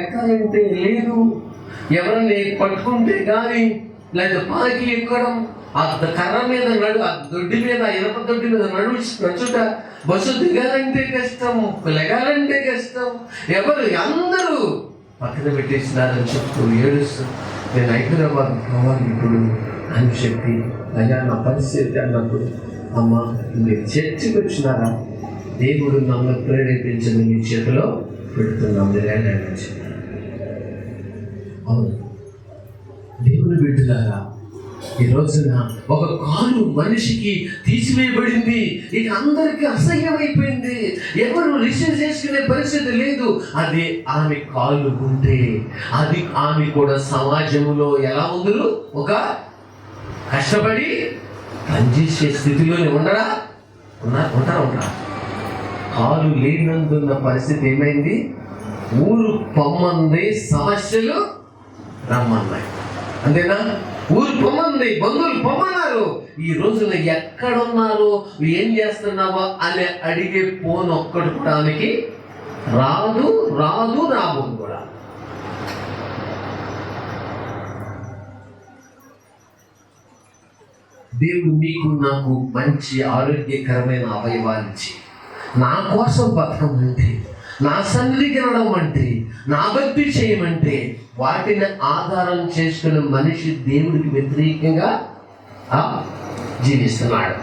ఎక్కాలంటే లేదు, ఎవరిని పట్టుకుంటే కానీ, లేదా పాకి ఎక్కడం, ఆ కర్ర మీద ఆ దొడ్డి మీద, ఇనప దొడ్డి మీద నడుచుట, బస్సు దిగాలంటే కష్టం, లెగాలంటే కష్టం. ఎవరు అందరూ పక్కన పెట్టేసినారని చెప్తూ ఏడుస్తూ, నేను హైదరాబాద్ కావాలి ఇప్పుడు అని చెప్పి, అయ్యా నా పరిస్థితి అన్నప్పుడు, అమ్మ మీరు చర్చికి వచ్చినారా, దేవుడు నన్ను ప్రేరేపించని మీ చేతిలో పెడుతున్నాం మీరేనా అని చెప్పి. అవును దేవుని బిడ్డలారా, ఈ రోజున ఒక కాలు మనిషికి తీసివేయబడింది. ఇక అందరికీ అసహ్యమైపోయింది, ఎవరు రిసీవ్ చేసుకునే పరిస్థితి లేదు. అది ఆమె కాలు ఉంటే, అది ఆమె కూడా సమాజంలో ఎలా ఉందరు, ఒక కష్టపడి పనిచేసే స్థితిలోనే ఉంటారా. కాలు లేనందున్న పరిస్థితి ఏమైంది, ఊరు పొమ్మంది, సమస్యలు రమ్మన్నాయి. అంతేనా? ఊరు పొమ్మంది, బంధువులు పొమ్మన్నారు. ఈ రోజున ఎక్కడున్నారో, ఏం చేస్తున్నావో అని అడిగే ఫోన్ ఒక్కడు కూడా ఆమెకి రాబోదు కూడా. దేవుడు మీకు నాకు మంచి ఆరోగ్యకరమైన అవయవాలు ఇచ్చి నా కోసం బతకమంటే, నా సన్నిధికి నడవమంటే, నా భక్తి చేయమంటే, వాటిని ఆధారం చేసుకున్న మనిషి దేవుడికి వ్యతిరేకంగా జీవిస్తున్నాడు.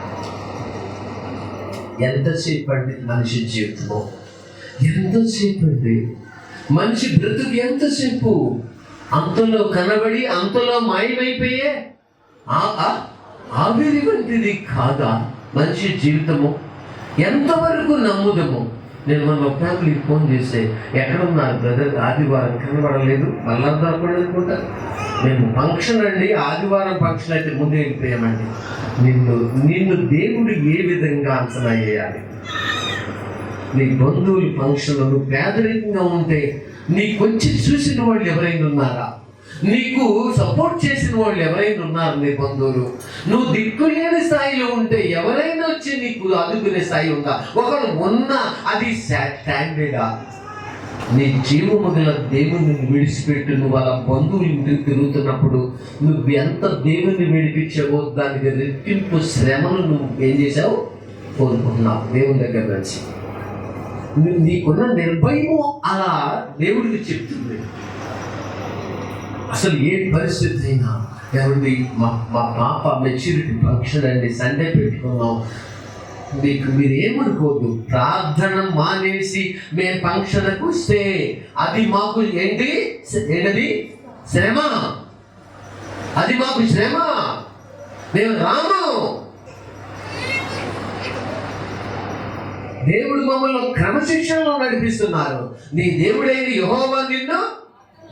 ఎంతసేపు అండి మనిషి జీవితము, ఎంతసేపు అండి మనిషి బ్రతుకు, ఎంతసేపు అంతలో కనబడి అంతలో మాయమైపోయే ఆవిరి వంటిది కాదా మనిషి జీవితము? ఎంతవరకు నమ్ముదము? నేను మన ఫ్యామిలీకి ఫోన్ చేస్తే, ఎక్కడున్నారు బ్రదర్, ఆదివారం కనబడలేదు, మళ్ళంతా కూడా అనుకుంటా, మేము ఫంక్షన్ అండి, ఆదివారం ఫంక్షన్ అయితే ముందే వెళ్ళిపోయామండి. నిన్ను దేవుడు ఏ విధంగా అంచనా వేయాలి? నీ బంధువులు ఫంక్షన్లు, నువ్వు పేదరికంగా ఉంటే నీకు వచ్చి చూసిన వాళ్ళు ఎవరైనా ఉన్నారా? నీకు సపోర్ట్ చేసిన వాళ్ళు ఎవరైనా ఉన్నారు నీ బంధువులు? నువ్వు దిక్కులేని స్థాయిలో ఉంటే ఎవరైనా వచ్చి నీకు ఆదుకునే స్థాయి ఉందా? ఒకరు ఉన్నా అది స్టాండర్డా? నీ జీవము గల దేవుని విడిచిపెట్టు, నువ్వు వాళ్ళ బంధువులు ఇంటికి తిరుగుతున్నప్పుడు నువ్వు ఎంత దేవుని విడిపించావో దానికి రెట్టింపు శ్రమను నువ్వు ఏం చేసావు, కోరుకుంటున్నావు దేవుని దగ్గర నుంచి. నీకున్న నిర్భయము అలా దేవుడికి చెప్తుంది. అసలు ఏ పరిస్థితి అయినా, ఎవరి మా పాప మెచ్యూరిటీ ఫంక్షన్ అండి, సండే పెట్టుకున్నాం, మీరు ఏమనుకోదు, ప్రార్థన మానేసి మేము ఫంక్షన్కి వస్తే అది మాకు ఏంటది శ్రమ, అది మాకు శ్రమ, మేము రాము. దేవుడు మమ్మల్ని క్రమశిక్షణలో నడిపిస్తున్నారు. నీ దేవుడైన యెహోవా నిన్ను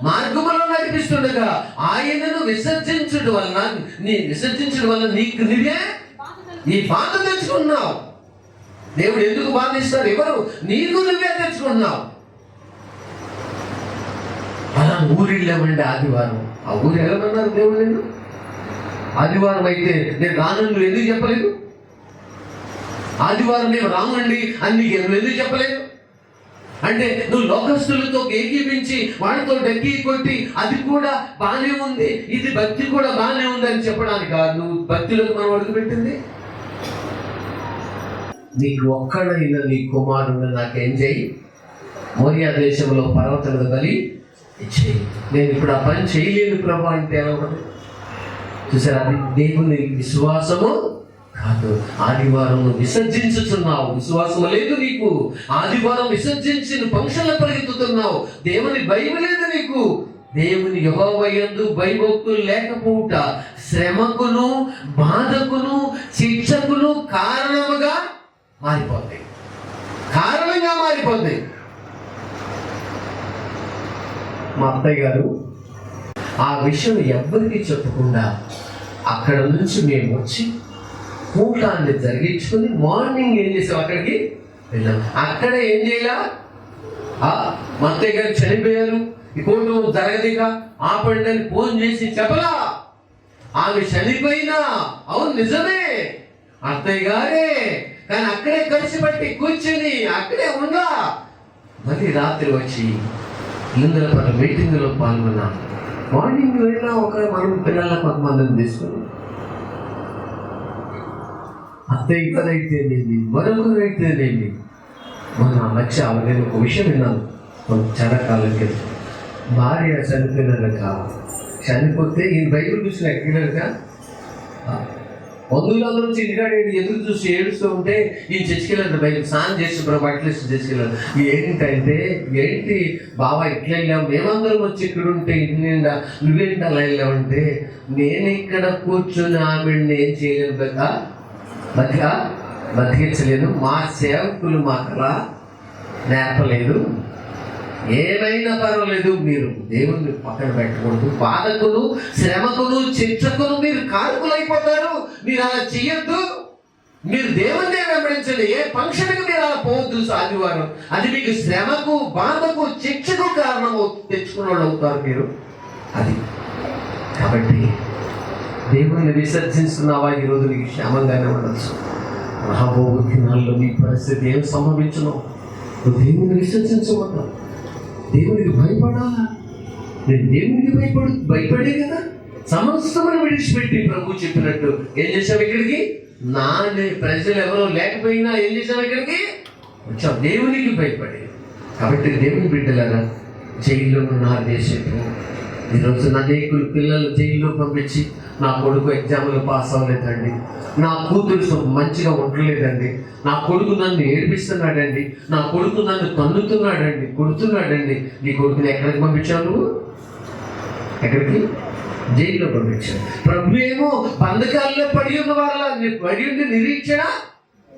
మార్గములో నడిపిస్తుండగా ఆయనను విసర్జించడం వలన నీకు నువ్వే ఈ బాధ తెచ్చుకున్నావు. దేవుడు ఎందుకు బాధిస్తారు? ఎవరు? నీకు నువ్వే తెచ్చుకున్నావు. అలా ఊరిళ్ళమండి ఆదివారం, ఆ ఊరు వెళ్ళమన్నారు దేవుడు నిన్ను. ఆదివారం అయితే నేను రాను నువ్వు ఎందుకు చెప్పలేదు? ఆదివారం నేను రానండి అని నీకు ఎందుకు చెప్పలేదు? అంటే నువ్వు లోకస్తులతో ఏకీపించి వాడితో డెక్కి కొట్టి అది కూడా బాగానే ఉంది, ఇది భక్తి కూడా బాగానే ఉంది అని చెప్పడానికి నువ్వు భక్తిలోకి మనం అడుగుపెట్టింది. నీకు ఒక్కడైనా నీ కుమారుడు నాకేం చేయి, మోరియా దేశంలో పర్వతాల బలి ఇచ్చేయి. నేను ఇప్పుడు ఆ పని చేయలేను ప్రభు అంటే ఎలా ఉన్నది చూసారా? అది దేవుని విశ్వాసము కాదు. ఆదివారం విసర్జించుతున్నావు, విశ్వాసం లేదు నీకు. ఆదివారం విసర్జించి ఫంక్షన్లు పరిగెత్తుతున్నావు. దేవుని భయం లేదు నీకు. దేవుని యెహోవా యందు భయభక్తులు లేకపోవుట శ్రమకును బాధకును శిక్షకును కారణంగా మారిపోతాయి. మా అత్తయ్య గారు ఆ విషయం ఎవ్వరికి చెప్పకుండా అక్కడ నుంచి మేము వచ్చి కూటాన్ని జరిగించుకుని మార్నింగ్ ఏం చేసాం, అక్కడికి వెళ్ళాం. అక్కడ ఏం చేయాల, మా అత్తయ్య గారు చనిపోయారు, ఈ కూటం జరగదిగా ఆపండి అని ఫోన్ చేసి చెప్పలా. ఆమె చనిపోయినా అవును నిజమే అత్తయ్య గారే, కానీ అక్కడే కలిసి పట్టి కూర్చుని అక్కడే ఉందా. మళ్ళీ రాత్రి వచ్చి ఇందులో మన మీటింగ్లో పాల్గొన్నాం. మార్నింగ్ వెళ్ళినా మనం పిల్లల కొంతమందిని తీసుకుని అత్తయ్యకరైతేనేమి మరొకరైతేనేమి మన లక్ష్య నేను ఒక విషయం విన్నాను చాలా కాలం క్రితం. భార్య చనిపోతే ఈ బైబిల్ చూసిన ఎక్కినగా బంధువులందరూ నుంచి ఇంటికాడ ఎదురు చూసి ఏడుస్తూ ఉంటే ఈ చర్చికెళ్ళారు. బయట స్నానం చేసి బట్టలు వేసి చర్చికెళ్ళారు. ఏంటి బాబా ఇట్లా వెళ్ళావు, మేమందరం వచ్చి ఇక్కడ ఉంటే ఇంటి నిండా నువ్వేంటి అలా వెళ్ళావంటే, నేను ఇక్కడ కూర్చుని ఆవిడ్ని ఏం చేయలేను బతికించలేదు, మా సేవకులు మాకలా నేర్పలేదు. ఏమైనా పర్వాలేదు, మీరు దేవుణ్ణి పక్కన పెట్టకూడదు, బాధకును శ్రమకును శిక్షకును మీరు కారకులైపోతారు, మీరు అలా చెయ్యొద్దు, మీరు దేవుణ్ణి వెంబడించండి, ఏ ఫంక్షన్కి మీరు అలా పోవద్దు ఆదివారం, అది మీకు శ్రమకు బాధకు శిక్షకు కారణము తెచ్చుకున్న వాళ్ళు అవుతారు మీరు. అది కాబట్టి దేవుణ్ణి విసర్జిస్తున్నావా, ఈరోజు నీకు క్షేమంగానే ఉండొచ్చు. రాబోవు దినాల్లో నీ పరిస్థితి ఏం సంభవించను. నువ్వు దేవుణ్ణి విసర్జించవద్దు, దేవునికి భయపడాలా. నేను దేవునికి భయపడే కదా సమస్తమని విడిచిపెట్టి ప్రభు చెప్పినట్టు ఏం చేసావు, ఇక్కడికి ప్రజలు ఎవరో లేకపోయినా ఏం చేసావు, ఇక్కడికి వచ్చావు దేవునికి భయపడి. కాబట్టి దేవుని బిడ్డలారా, జైల్లో ఉన్నారు దేశంలో ఈరోజు అనేకులు పిల్లలు జైల్లో పంపించి, నా కొడుకు ఎగ్జామ్లో పాస్ అవ్వలేదండి, నా కూతురు మంచిగా ఉండలేదండి, నా కొడుకు నన్ను ఏడిపిస్తున్నాడండి, నా కొడుకు నన్ను తన్నుతున్నాడండి, కొడుతున్నాడండి. నీ కొడుకుని ఎక్కడికి పంపించావు నువ్వు? ఎక్కడికి? జైల్లో పంపించావు. ప్రభు ఏమో బంధకాల్లో పడి ఉండి నిరీక్షణ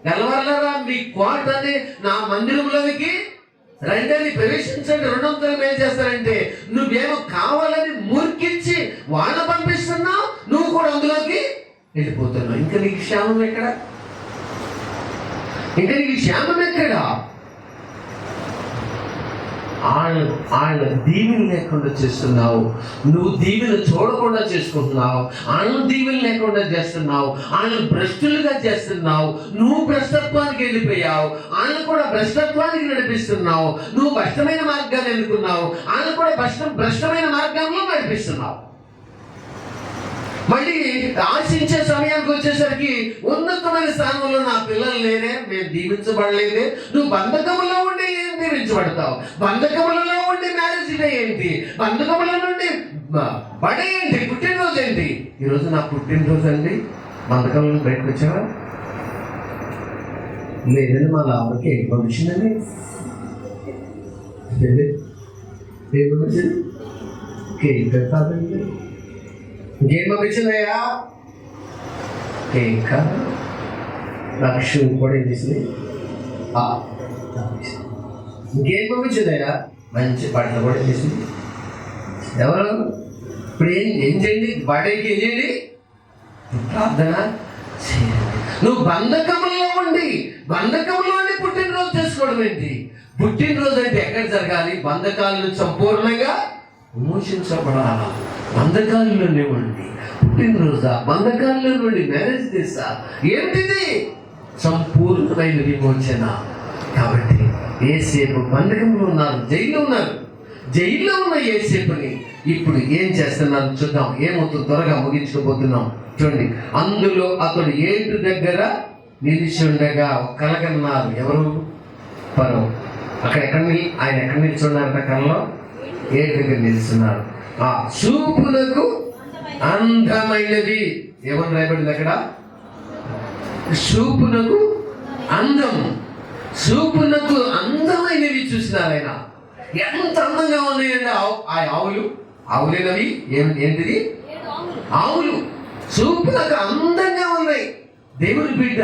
గెలవాలరా, మీ కోట అనే నా మందిరంలోనికి రండి ప్రవేశించండి, రెండొంతులు ఏం చేస్తారంటే నువ్వేమో కావాలని మూర్ఖించి వాళ్ళ పంపిస్తున్నావు, నువ్వు కూడా అందులోకి వెళ్ళిపోతున్నావు. ఇంకా నీకు క్షేమం ఎక్కడ? ఆయన దీవెన లేకుండా చేస్తున్నావు, నువ్వు దీవెన చూడకుండా చేసుకుంటున్నావు, ఆయన దీవెన లేకుండా చేస్తున్నావు, ఆయన భ్రష్టులుగా చేస్తున్నావు, నువ్వు భ్రష్టత్వానికి వెళ్ళిపోయావు, ఆయన కూడా భ్రష్టత్వానికి నడిపిస్తున్నావు, నువ్వు భ్రష్టమైన మార్గాన్ని ఎన్నుకున్నావు, ఆయన కూడా భ్రష్టమైన మార్గంలో నడిపిస్తున్నావు. మళ్ళీ ఆశించే సమయానికి వచ్చేసరికి ఉన్నతమైన స్థానంలో నా పిల్లలు లేరే, మేము దీవించబడలేదే. నువ్వు బంధకములో ఉండి ఏం దీవించబడతావు? బంధకములలో ఉండి మ్యారేజ్ డే ఏంటి, బంధకముల నుండి బడే ఏంటి, పుట్టినరోజు ఏంటి? ఈరోజు నా పుట్టినరోజు అండి, బంధకం నుండి బయటకు వచ్చావా? లేదండి, మా లాభకి ఏం పంపించిందండి, ఏం పంపించింది? కేక్ కాదండి, ఇంకేం పంపించిందయ్యా? కేక్. లక్ష్యం కూడా ఏం చేసింది? ఇంకేం పంపించిందయ్యా? మంచి బట్టలు కూడా ఏం చేసింది? ఎవరు ఇప్పుడు ఏం చేయండి? బడేకి ఏం చేయండి? ప్రార్థన చేయండి. నువ్వు బంధకంలో ఉండి పుట్టినరోజు చేసుకోవడం ఏంటి? పుట్టినరోజు అంటే ఎక్కడ జరగాలి? బంధకాలను సంపూర్ణంగా విమోచించబడాలి. బంధకాల్లోనే ఉండి పుట్టినరోజా, బంధకాల్లో నుండి మ్యారేజ్ చేస్తా, ఏంటిది? సంపూర్ణమైన విమోచన. కాబట్టి ఏసేపు బంధకంలో ఉన్నారు, జైల్లో ఉన్న ఏసేపుని ఇప్పుడు ఏం చేస్తున్నారు చూద్దాం. ఏమవుతుంది, త్వరగా ముగించుకోబోతున్నాం. చూడండి, అందులో అతడు ఏటు దగ్గర నిలిచి ఉండగా కలకన్నారు. ఎవరు? పరో. ఆయన ఎక్కడ నిల్చున్నారట? కళ్ళలో ఏటు దగ్గర నిలుస్తున్నారు. ఆ చూపులకు అందమైనది. ఏమని రాయబడింది అక్కడ? చూపునకు అందం. చూపునకు అందమైనవి చూసినారు ఆయన. ఎంత అందంగా ఉన్నాయండి ఆ ఆవులేనవి. ఏంటిది? ఆవులు. చూపునకు అందంగా ఉన్నాయి. దేవుని బిడ్డ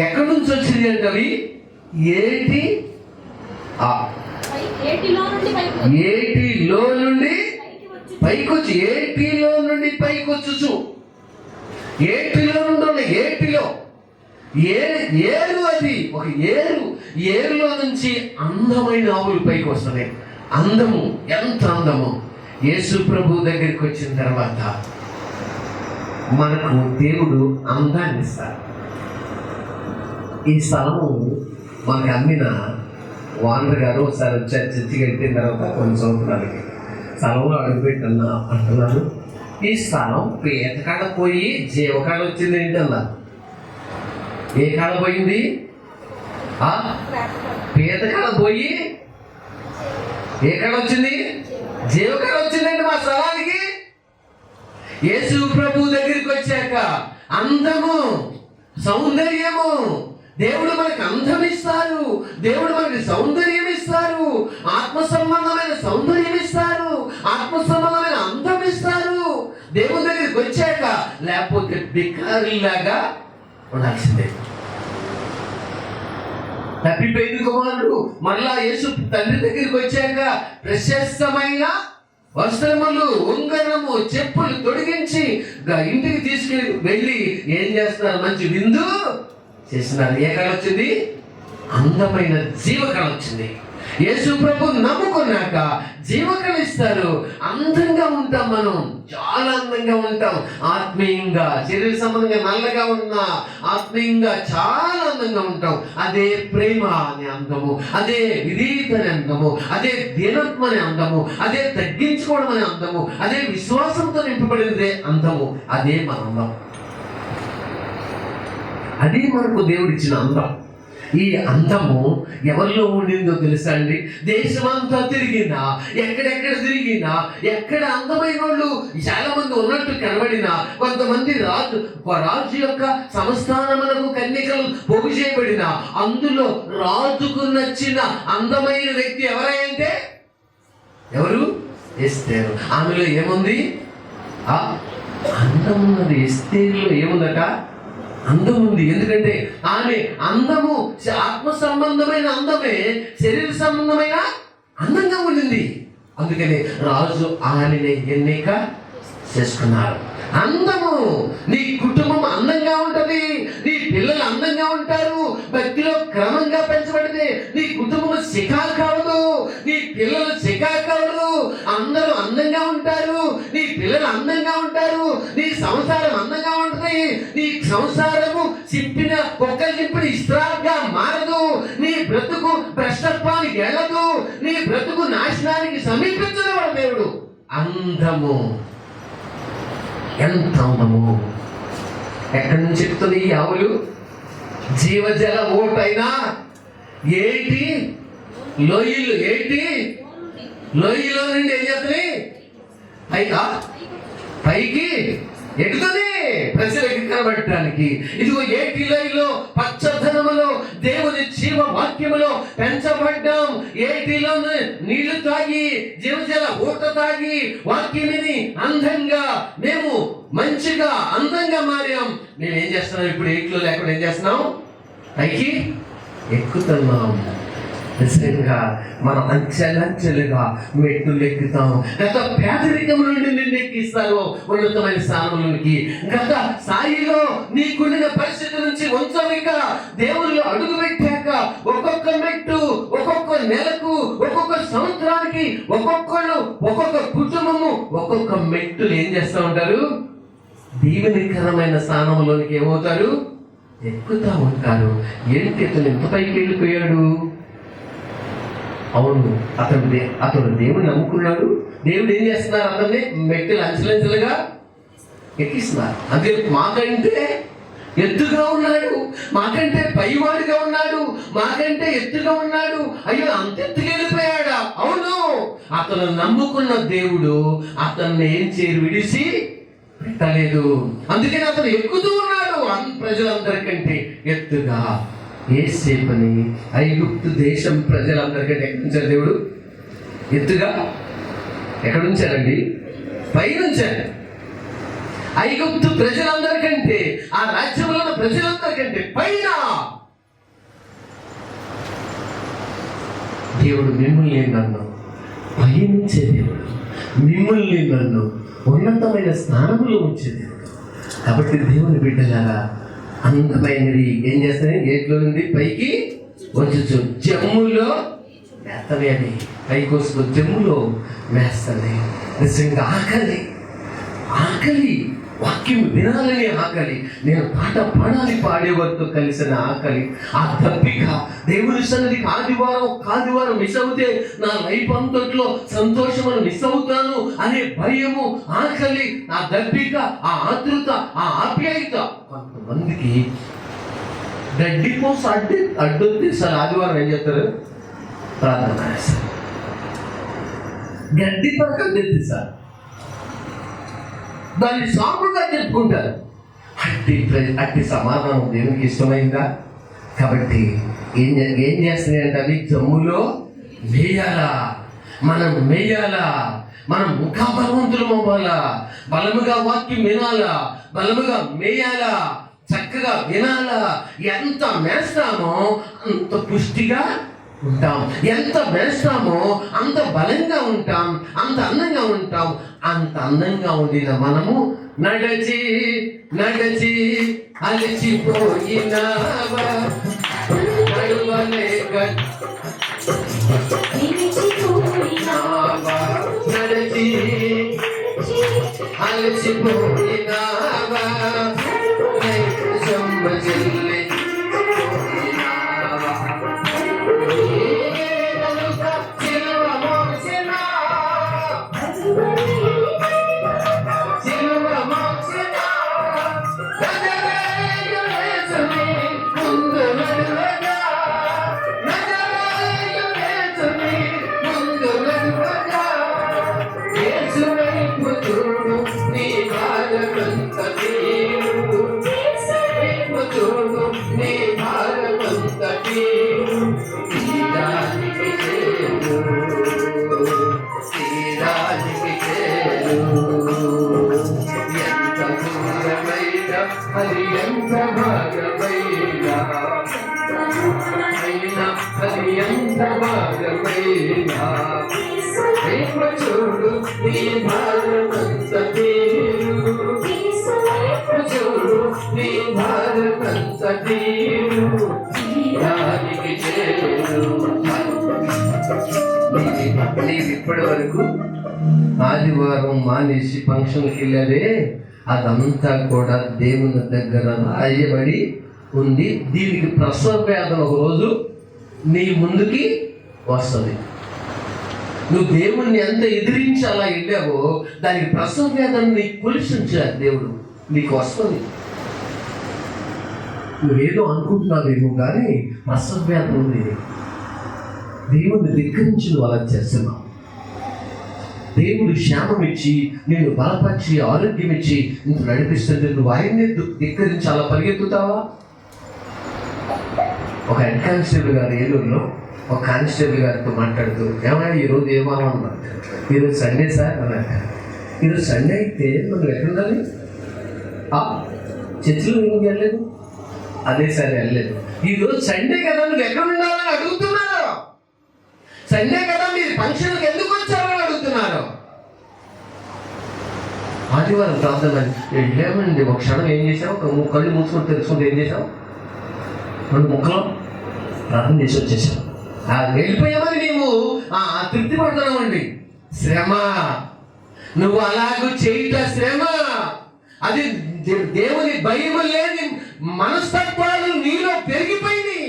ఎక్కడి నుంచి వచ్చింది అంటే అవి ఏటిలో నుండి పైకొచ్చి, ఏటిలో నుండి పైకొచ్చు. ఏటిలో నుండి ఏటిలో ఏరు, అది ఒక ఏరులో నుంచి అందమైన ఆవులు పైకి వస్తున్నాయి. అందము, ఎంత అందము! యేసు ప్రభు దగ్గరికి వచ్చిన తర్వాత మనకు దేవుడు అందాన్ని ఇస్తాడు. ఈ స్థలము మనకు అమ్మిన ఓనర్ గారు ఒకసారి వచ్చారు చర్చికి వెళ్ళిన తర్వాత కొన్ని సంవత్సరాలకి స్థలంలో అడుగుపెట్టున్నా అంటున్నారు, ఈ స్థలం పీతకాడ పోయి జీవకాడ వచ్చింది ఏంటన్నా? ఏ కాడ పోయింది? పీతకాడ పోయి ఏ కాడ వచ్చింది? జీవకాడ వచ్చిందండి మా స్థలానికి. యేసు ప్రభు దగ్గరికి వచ్చాక అందము, సౌందర్యము, దేవుడు మనకు అందం ఇస్తారు, దేవుడు మనకి సౌందర్యం ఇస్తారు, ఆత్మ సంబంధమైన సౌందర్యం ఇస్తారు, ఆత్మ సంబంధమైన అందం ఇస్తారు దేవుడి దగ్గరికి వచ్చాక. లేకపోతే బికారిలాగా ఉండాల్సిందే. తప్పిపోయిన కుమారుడు మరలా యేసు తండ్రి దగ్గరికి వచ్చాక ప్రశస్తమైన వస్త్రములు, ఉంగరము, చెప్పులు తొడిగించి ఇంటికి తీసుకెళ్ళి వెళ్ళి ఏం చేస్తున్నారు? మంచి విందు చేస్తున్నారు. ఏ కళ వచ్చింది? అందమైన జీవకళ వచ్చింది. యేసు ప్రభు నమ్ముకున్నాక జీవకళ ఇస్తారు. అందంగా ఉంటాం, మనం చాలా అందంగా ఉంటాం. ఆత్మీయంగా, శరీర సంబంధంగా నల్లగా ఉన్నా ఆత్మీయంగా చాలా అందంగా ఉంటాం. అదే ప్రేమ అనే అందము, అదే విధేయత అనే అందము, అదే దీనత్వం అనే అందము, అదే తగ్గించుకోవడం అనే అందము, అదే విశ్వాసంతో నింపబడినదే అందము. అదే మన అందం. అది మనకు దేవుడిచ్చిన అందం. ఈ అందము ఎవరిలో ఉండిందో తెలుసా అండి? దేశమంతా తిరిగినా, ఎక్కడెక్కడ తిరిగినా, ఎక్కడ అందమైన వాళ్ళు చాలా మంది ఉన్నట్టు కనబడినా, కొంతమంది రాజు యొక్క సంస్థానములకు కన్యకలు పోగు చేయబడిన, అందులో రాజుకు నచ్చిన అందమైన వ్యక్తి ఎవరంటే ఎవరు? ఎస్తేరు. ఆమెలో ఏముంది? అందం ఉన్నది. ఎస్తేరులో ఏముందట? అందం ఉంది. ఎందుకంటే ఆమె అందము ఆత్మ సంబంధమైన అందమే, శరీర సంబంధమైన అందంగా ఉండింది. అందుకని రాజు ఆమెని ఎన్నిక చేసుకున్నారు. అందము. నీ కుటుంబం అందంగా ఉంటది, నీ పిల్లలు అందంగా ఉంటారు, భక్తిలో క్రమంగా పెంచబడితే నీ కుటుంబం చికాకు కావదు, నీ పిల్లలు చికాకు కావదు, అందరూ అందంగా ఉంటారు, నీ పిల్లలు అందంగా ఉంటారు, నీ సంసారం అందంగా ఉంటుంది. నీ సంసారము చింపిన కుక్కలు చింపిన ఇస్త్రాగా మారదు, నీ బ్రతుకు భ్రష్టత్వానికి వెళ్ళదు, నీ బ్రతుకు నాశనానికి సమీపించలేవాడు దేవుడు. అందము. ఎంత అందము! ఎక్కడి నుంచి చెప్తుంది ఈ ఆవులు? జీవజల ఓటైనా ఏంటి లోయలు, ఏంటి లోయలో నుండి ఏం చేస్తుంది? పైకి ఎక్కుతుంది ప్రజలకు కనబడటానికి. ఇదిగో ఏటి లోయలో పచ్చదనములో దేవుని జీవ వాక్యములో పెంచబడ్డాం. ఏటిలో నీళ్లు తాగి, జీవజల ఊట తాగి, వాక్యమిని అందంగా మేము మంచిగా అందంగా మారాం. మేము ఏం చేస్తున్నాం ఇప్పుడు? ఏట్లో లేకుండా ఏం చేస్తున్నాం? పైకి ఎక్కుతున్నాం. నిజంగా మనం అంచెలంచెలుగా మెట్టులు ఎక్కుతాం. గత పేదరికం నుండి నిన్ను ఎక్కిస్తారు ఉన్నతమైన స్థానంలోనికి. గత స్థాయిలో నీకున్న పరిస్థితి నుంచి వంచవిక దేవుళ్ళు అడుగు పెట్టాక ఒక్కొక్క మెట్టు, ఒక్కొక్క నెలకు, ఒక్కొక్క సంవత్సరానికి, ఒక్కొక్కళ్ళు, ఒక్కొక్క కుటుంబము ఒక్కొక్క మెట్టులు ఏం చేస్తూ ఉంటారు? దీవెనకరమైన స్థానంలోనికి ఏమవుతారు? ఎక్కుతా ఉంటారు. ఏంటి అతను ఎంత పైకి వెళ్ళిపోయాడు? అవును, అతడు దేవుడు నమ్ముకున్నాడు. దేవుడు ఏం చేస్తున్నారు? అతన్ని మెట్టులు అంచెలంచెలుగా ఎక్కిస్తున్నారు. అంతే. మాకంటే ఎత్తుగా ఉన్నాడు, మాకంటే పైవాడిగా ఉన్నాడు, మాకంటే ఎత్తుగా ఉన్నాడు. అయ్యో, అంత ఎత్తుగా వెళ్ళిపోయాడా? అవును, అతను నమ్ముకున్న దేవుడు అతన్ని ఏం చేయరు, విడిసి పెట్టలేదు. అందుకని అతను ఎక్కుతూ ఉన్నాడు ప్రజలందరికంటే ఎత్తుగా. యేసేపుని ఐగుప్తు దేశం ప్రజలందరికంటే ఎక్కడి నుంచారు దేవుడు? ఎత్తుగా. ఎక్కడ ఉంచారండి? పైనుంచారు. ఐగుప్తు ప్రజలందరికంటే, ఆ రాజ్యంలో ఉన్న ప్రజలందరికంటే పైన దేవుడు మిమ్మల్ని నన్ను పయనించే దేవుడు, మిమ్మల్ని నన్ను ఉన్నతమైన స్థానంలో ఉంచే దేవుడు. కాబట్టి దేవుని బిడ్డలారా, అందమైనది ఏం చేస్తాయి? ఏట్లో నుండి పైకి వచ్చు. జమ్ములో మేస్తది. అది పైకి వస్తూ జమ్ములో మేస్తది. నిజంగా ఆకలి ఆకలి, వాక్యం వినాలని ఆకలి, నేను పాట పాడాలి పాడేవారితో కలిసిన ఆకలి, ఆ దప్పిక, దేవుని సన్నిధికి ఆదివారం మిస్ అవుతే నా లైఫ్ అంతట్లో సంతోషమును మిస్ అవుతాను అనే భయము, ఆకలి, ఆ దప్పిక, ఆ ఆతృత, ఆ ఆప్యాయత. కొంతమందికి గడ్డిపోస అడ్డొద్ది సార్ ఆదివారం ఏం చెప్తారు? ప్రార్థన చేస్తారు. గడ్డి పక్కన తెద్ది సార్, దాన్ని సాకుగా చెప్పుకుంటారు. అట్టి సమాధానం దేవునికి ఇష్టమైందా? కాబట్టి ఏం చేస్తున్నాయంటే అవి జమ్ములో మేయాలా, మనం మేయాలా, మనం ముఖాబలవంతులం అవ్వాలా, బలముగా వాక్యం వినాలా, బలముగా మేయాలా, చక్కగా వినాలా. ఎంత మేస్తామో అంత పుష్టిగా ఉంటాం, ఎంత వేస్తామో అంత బలంగా ఉంటాం, అంత అందంగా ఉంటాం. అంత అందంగా ఉండిన మనము నడచి నడచి అలసిపోయినావా, నడవలేక నడచి అలసిపోయినావా, చెల్లె చూడు నీ భారమంత తీరు, చూడు నీ భారమంత తీరు, దానికి చేరు. నీవు ఇప్పటి వరకు ఆదివారం మానేసి ఫంక్షన్కి వెళ్ళారే, అదంతా కూడా దేవుని దగ్గర రాయబడి ఉంది. దీనికి ప్రసవ వేదన ఒక రోజు నీ ముందుకి వస్తుంది. నువ్వు దేవుణ్ణి ఎంత ఎదిరించి అలా వెళ్ళావో దానికి ప్రసవ వేదన నీకు కొలిసించారు దేవుడు, నీకు వస్తుంది. నువ్వేదో అనుకుంటున్నావేమో కానీ ప్రసవ వేదన ఉంది. దేవుణ్ణి ధిక్కరించి నువ్వు అలా చేస్తున్నావు. దేవుడు క్షేమం ఇచ్చి నేను బలపరిచి ఆరోగ్యం ఇచ్చి నువ్వు నడిపిస్తుంటే నువ్వు ఆయన్ని ధిక్కరించి అలా పరిగెత్తుతావా? ఒక హెడ్ కానిస్టేబుల్ గారు ఏలూరులో ఒక కానిస్టేబుల్ గారితో మాట్లాడుతూ, ఏమైనా ఈరోజు ఏమన్నా, ఈరోజు సండే సార్ అన్నారు. ఈరోజు సండే అయితే మనం ఎక్కడ ఉండాలి? చర్చిలో ఏం వెళ్ళలేదు. అదే సార్ వెళ్ళలేదు. ఈరోజు సండే కదా, నువ్వు ఎక్కడ ఉండాలని అడుగుతున్నారు. సండే కదా, మీరు ఫంక్షన్కి ఎందుకు వచ్చారని అడుగుతున్నారు. ఆదివారం ప్రార్థన వెళ్ళామండి. ఒక క్షణం ఏం చేసావు? ఒక కళ్ళు మూసుకొని తెలుసుకుంటే ఏం చేసావు? 2 ముక్కలు ప్రార్థన చేసి వచ్చేసావు. వెళ్ళిపోయామని నీవు తృప్తి పడుతున్నావండి. శ్రమ, నువ్వు అలాగూ చేయట శ్రమ. అది దేవుని భయం లేని మనస్తత్వాలు నీలో పెరిగిపోయింది.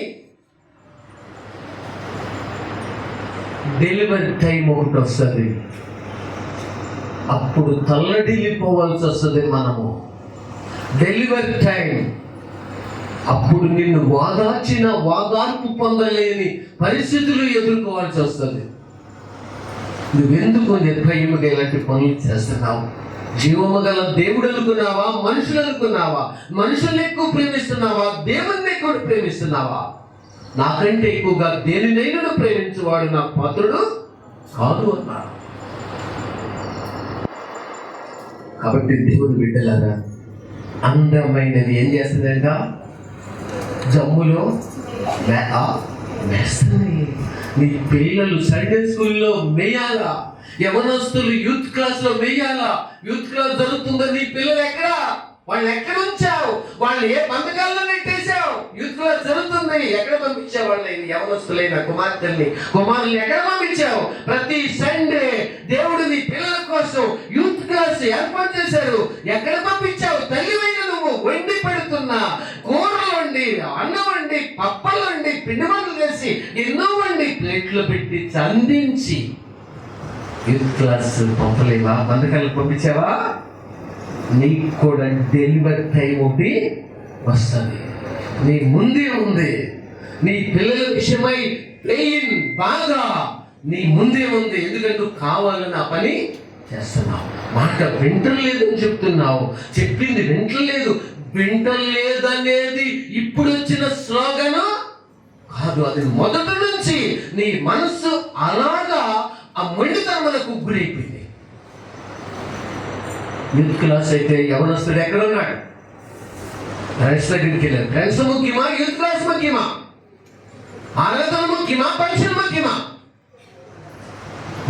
డెలివరీ టైం ఒకటి వస్తుంది, అప్పుడు తల్లడిల్లిపోవాల్సి వస్తుంది మనము. డెలివరీ టైం అప్పుడు నిన్ను వాదార్పు పొందలేని పరిస్థితులు ఎదుర్కోవాల్సి వస్తుంది. నువ్వెందుకు నిర్భయముగా ఇలాంటి పనులు చేస్తున్నావు? జీవము గల దేవుడు అనుకున్నావా? మనుషులు అనుకున్నావా? మనుషుల్ని ఎక్కువ ప్రేమిస్తున్నావా? దేవుణ్ణి ఎక్కువ ప్రేమిస్తున్నావా? నాకంటే ఎక్కువగా దేనినైనా ప్రేమించేవాడు నా పాత్రుడు కాదు అన్నారు. కాబట్టి దేవుని బిడ్డలారా, అందమైనది ఏం చేస్తుందంట? జమ్ములో వేస్తుంది. నీ పిల్లలు సండే స్కూల్లో మేయాలా, యవనస్తులు యూత్ క్లాస్ లో మేయాలా. యూత్ క్లాస్ జరుగుతుందని నీ పిల్లలు ఎక్కడ? వాళ్ళు ఎక్కడ ఉంచావు? వాళ్ళు ఏ బంధకాల్లో నెట్టేశావు? యూత్ క్లాస్ జరుగుతుంది, ఎక్కడ పంపించావు? వాళ్ళని యవనస్తులైన కుమారుల్ని ఎక్కడ పంపించావు? ప్రతి సండే దేవుడు నీ పిల్లల కోసం యూత్ క్లాస్ ఏర్పాటు చేశారు. ఎక్కడ పంపించావు? తల్లివైన నువ్వు వండి పెడుతున్నా, కూరలు వండి, అన్నం వండి, పప్పలు వండి, పిండి వంటలు చేసి, ఎన్నో వండి ప్లేట్లు పెట్టి అందించి యూత్ క్లాస్ పంపలేవా? బంధకాలకు పంపించావా? నీకు కూడా డెలివరీ టైం ఒకటి వస్తుంది. నీ ముందే ఉంది. నీ పిల్లల విషయమై పెయిన్ బాగా నీ ముందే ఉంది. ఎందుకంటే నువ్వు కావాలని ఆ పని చేస్తున్నావు. మాట వింటలేదని చెప్తున్నావు. చెప్పింది వింటలేదనేది ఇప్పుడు వచ్చిన స్లోగన్ కాదు. అది మొదటి నుంచి నీ మనస్సు అలాగా ఆ మొండితనములకు గురైపోయింది. యూత్ క్లాస్ అయితే యవనస్తుడు ఎక్కడ ఉన్నాడు? ఫ్రెండ్స్ దగ్గరికి వెళ్ళారు. ఫ్రెండ్స్ ముఖ్యమా? యూత్ క్లాస్ ముఖ్యమా? ఆరాధన ముఖ్యమా? పరీక్షలు ముఖ్యమా?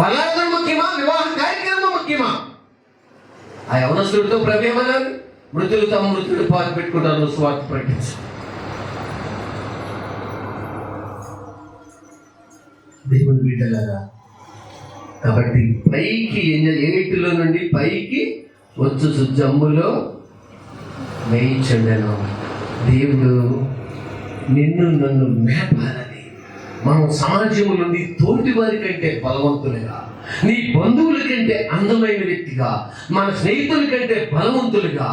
బలార్థన ముఖ్యమా? వివాహ కార్యక్రమం ముఖ్యమా? ఆ యవనస్తుడితో ప్రభు ఏమన్నారు? మృతులు తమ మృతులు పాలు పెట్టుకుంటారు, స్వార్థ ప్రకటించు. దేవుని బిడ్డలారా, కాబట్టి పైకి 8లో నుండి పైకి వచ్చు జమ్ములో మేయించండను. దేవుడు నిన్ను నన్ను మేపాలని, మనం సమాజంలో నుండి తోటి వారి కంటే బలవంతులుగా, నీ బంధువుల కంటే అందమైన వ్యక్తిగా, మన స్నేహితుల కంటే బలవంతులుగా,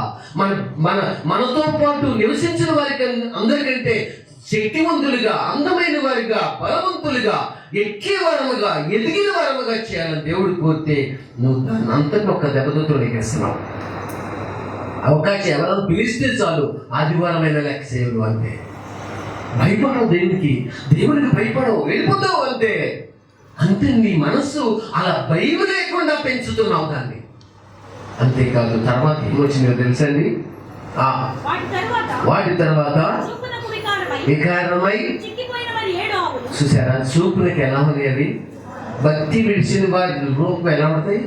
మనతో పాటు నివసించిన వారి అందరికంటే శక్తివంతులుగా, అందమైన వారిగా, బలవంతులుగా, ఎక్కేవారముగా, ఎదిగిన వారముగా చేయాలని దేవుడు కోరితే నువ్వు దాన్ని అంతటి ఒక దెబ్బతో ఎగేస్తున్నావు. అవకాశం ఎవరైనా పిలిస్తే చాలు ఆదివారమైన లెక్క సేవలు అంటే భయపడవు. దేవునికి భయపడవు, వెళ్ళిపోతావు అంతే. అంతే నీ మనస్సు అలా భయం లేకుండా పెంచుతున్నావు దాన్ని. అంతేకాదు తర్వాత ఏమొచ్చిందో తెలుసండి? వాటి తర్వాత వికారమై చూసారా? చూపులకు ఎలా ఉన్నాయి అవి? భక్తి విడిచిన వారి రూపం ఎలా ఉంటాయి?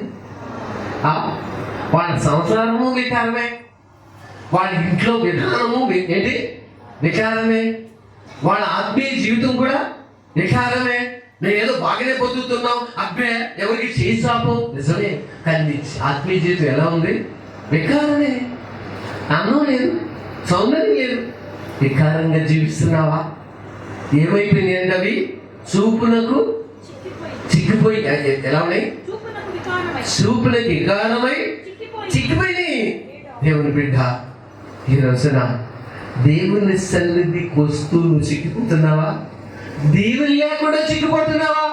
వాళ్ళ సంసారము వికారమే, వాళ్ళ ఇంట్లో విధానము ఏంటి? వికారమే. వాళ్ళ ఆత్మీయ జీవితం కూడా వికారమే. మేము ఏదో బాగానే బతుకుతున్నాం, అబ్బే ఎవరికి చేసాము, నిజమే. కానీ ఆత్మీయ జీవితం ఎలా ఉంది? వికారమే. అన్నం లేదు, సౌందర్యం లేదు, వికారంగా జీవిస్తున్నావా? ఏమైపోయినాయి అవి? చూపునకు చిక్కిపోయి ఎలా ఉన్నాయి? చూపులకు వికారమై చిక్కిపోయినాయి. దేవుని బిడ్డ, ఈ రోజున దేవుని సన్నిధికి వస్తూ నువ్వు చిక్కిపోతున్నావా? దేవుని లేకుండా చిక్కిపోతున్నావా?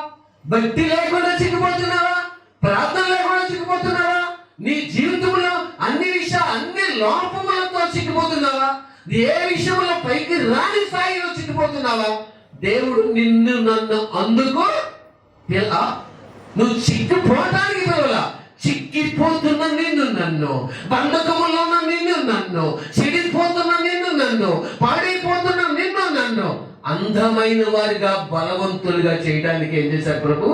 భక్తి లేకుండా చిక్కిపోతున్నావా? ప్రార్థన లేకుండా చిక్కిపోతున్నావా? నీ జీవితంలో అన్ని లోపములతో చిక్కిపోతున్నావా? ఏ విషయంలో పైకి రాని స్థాయిలో చిక్కిపోతున్నావా? దేవుడు నిన్ను నన్ను అందుకు నువ్వు చిక్కిపోవటానికి పిలవలా. చిక్కిపోతున్న నిన్ను నన్ను, బంధకములో ఉన్న నిన్ను నన్ను, చెడిపోతున్న నిన్ను నన్ను, పాడైపోతున్న నిన్ను నన్ను అందమైన వారిగా, బలవంతులుగా చేయడానికి ఏం చేశారు? ప్రభు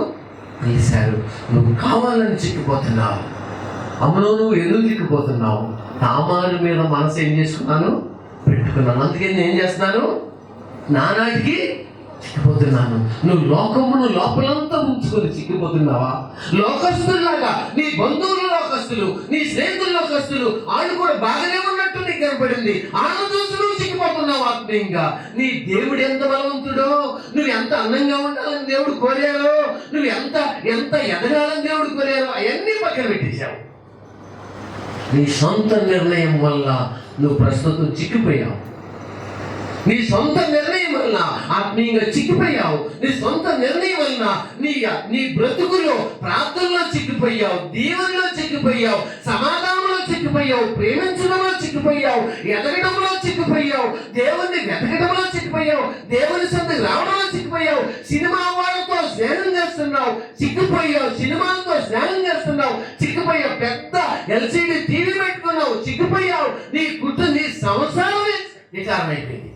పిలిచారు. నువ్వు కావాలని చిక్కిపోతున్నావు. అమ్మలో నువ్వు ఎందుకు చిక్కిపోతున్నావు? తామారు మీద మనసు ఏం చేసుకున్నాను? పెట్టుకున్నాను. అందుకే నేను ఏం చేస్తున్నాను? నానాటికి చిక్కిపోతున్నాను. నువ్వు లోకమును లోపలంతా ఉంచుకొని చిక్కిపోతున్నావా? లోకస్తులాగా నీ బంధువులు లోకస్తులు, నీ స్నేహితులు లోకస్తులు, వాళ్ళు కూడా బాగానే ఉన్నట్టు నీకు కనపడింది. వాళ్ళు చూసి నువ్వు చిక్కిపోతున్నావు ఆత్మీయంగా. నీ దేవుడు ఎంత బలవంతుడో, నువ్వు ఎంత అందంగా ఉండాలని దేవుడు కోరారో, నువ్వు ఎంత ఎదగాలని దేవుడు కోరారో అవన్నీ పక్కన పెట్టేశావు. నీ సొంత నిర్ణయం వల్ల నువ్వు ప్రస్తుతం చిక్కిపోయావు. నీ సొంత నిర్ణయం వలన ఆత్మీయంగా చిక్కిపోయావు. నీ సొంత నిర్ణయం వలన నీ బ్రతుకులో ప్రార్థనలో చిక్కిపోయావు, దీవెనలో చిక్కిపోయావు, సమాధానంలో చిక్కిపోయావు, ప్రేమించడంలో చిక్కిపోయావు, ఎదగడంలో చిక్కిపోయావు, దేవుణ్ణి వెతకడంలో చిక్కిపోయావు, దేవుని సొంతకు రావడంలో చిక్కిపోయావు. సినిమా వాళ్ళతో స్నేహం చేస్తున్నావు, చిక్కిపోయావు. సినిమాలతో స్నేహం చేస్తున్నావు, చిక్కిపోయావు. పెద్ద ఎల్సిడి టీవీ పెట్టుకున్నావు, చిక్కిపోయావు. నీ సంసారమే విచారమైపోయింది.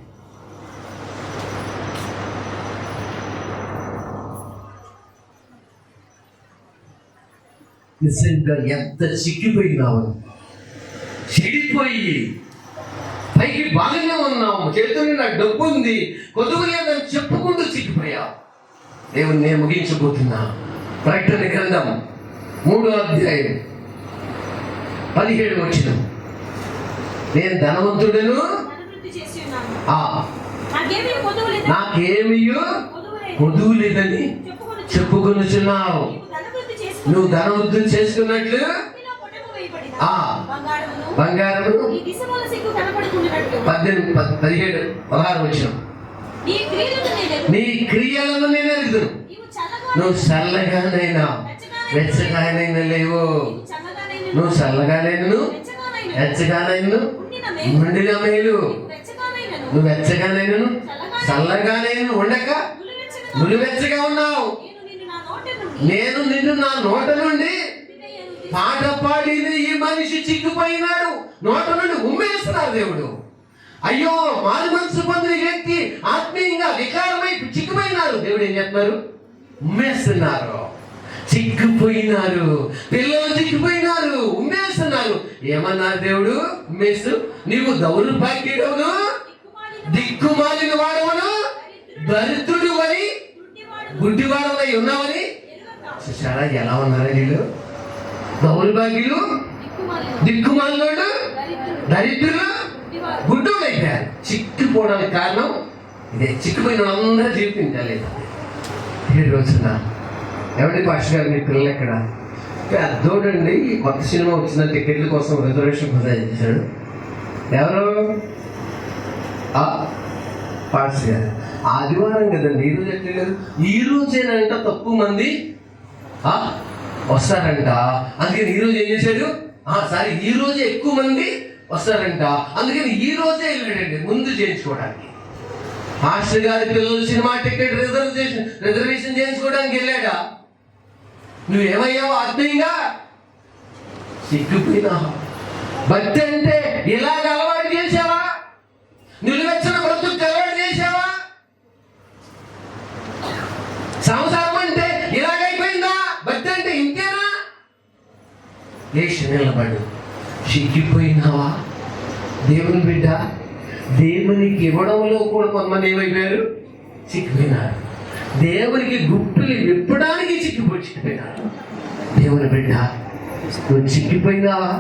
నిజంగా ఎంత చిక్కిపోయినావు, చెడిపోయి పైకి బాగానే ఉన్నాము, చేతుల్లో నాకు డబ్బు ఉంది, కొదువు లేదని చెప్పుకుంటూ చిక్కిపోయావు. దేవుని నేను ముగించబోతున్నా. ప్రకటన గ్రంథం 3వ అధ్యాయం 17 వచనం. నేను ధనవంతుడను, ధనవృద్ధి చేసి ఉన్నాను. నాకేమీ కొదువు కొదువు లేదని చెప్పుకొనుచున్నావు. నువ్వు ధనవృద్ధి చేసుకున్నట్లు బంగారమును 17-16 వచనం. నీ క్రియలను నేను ఎరుగుదును. నువ్వు చల్లగానైనా వెచ్చగానైనా లేవు. నువ్వు చల్లగానైను వెచ్చగానైను ఉండిన మేలు. నువ్వు వెచ్చగానైను చల్లగానైను ఉండక నులివెచ్చగా ఉన్నావు. నేను నిన్ను నా నోట నుండి పాట పాడిన ఈ మనిషి చిక్కుపోయినాడు, నోట నుండి ఉమ్మేస్తున్నారు దేవుడు. అయ్యో మారు మనసు పొందిన వ్యక్తి ఆత్మీయంగా వికారమై చిక్కుపోయినారు. దేవుడు ఏం చెప్తున్నారు? ఉమ్మేస్తున్నారు, చిక్కుపోయినారు. పిల్లలు చిక్కుపోయినారు, ఉమ్మేస్తున్నారు. ఏమన్నారు దేవుడు? ఉమ్మేస్తూ నీవు దౌర్భాగ్యుడవును, దిక్కుమాలిన వాడవను, దరిద్రుడు అని, గుడ్డివాడవై ఉన్నావని. చూసారా ఎలా ఉన్నారా వీళ్ళు? దౌర్భాగ్యులు, దిక్కుమాలినోడు, దరిద్రులు, గుడ్డోడు అయిపోయారు. చిక్కిపోవడానికి కారణం ఇదే. చిక్కిపోయిన వాళ్ళందరూ జీవించాలి. 7 రోజున ఎవరి పాష గారు మీ పిల్లలు ఎక్కడ? పెద్దోడండి కొత్త సినిమా వచ్చిన టికెట్ల కోసం రిజర్వేషన్ చేశాడు. ఎవరు? పార్ట్స్ గారు. ఆదివారం కదండి, ఈరోజు ఎట్లేదు. ఈ రోజేనంట తక్కువ మంది వస్తారంట. అందుకని ఈరోజు ఏం చేశాడు? సారీ, ఈ రోజే ఎక్కువ మంది వస్తారంట. అందుకని ఈ రోజే వెళ్ళాడండి ముందు చేయించుకోవడానికి. మాస్టర్ గారి పిల్లలు సినిమా టికెట్ రిజర్వేషన్ చేయించుకోవడానికి వెళ్ళాడా? నువ్వేమయ్యావు? ఆత్మీయంగా సిగ్గుపోయినా. భక్తి అంటే ఇలాగ అలవాటు చేసావా? నిలువెచ్చని బ్రతుకు అలవాటు చేసావా? సంసారం అంటే ఇలాగైపోయిందా? భక్తి అంటే ఇంతేనా? లేచి నిలబడు. సిగ్గిపోయినావా? దేవుని బిడ్డ దేవునికి ఇవ్వడంలో కూడా కొంతమంది ఏమైపోయారు? చిక్కిపోయినారు. దేవునికి గుప్పులు విప్పడానికి చిక్కిపోయినారు. దేవుని బిడ్డ నువ్వు చిక్కిపోయినావా?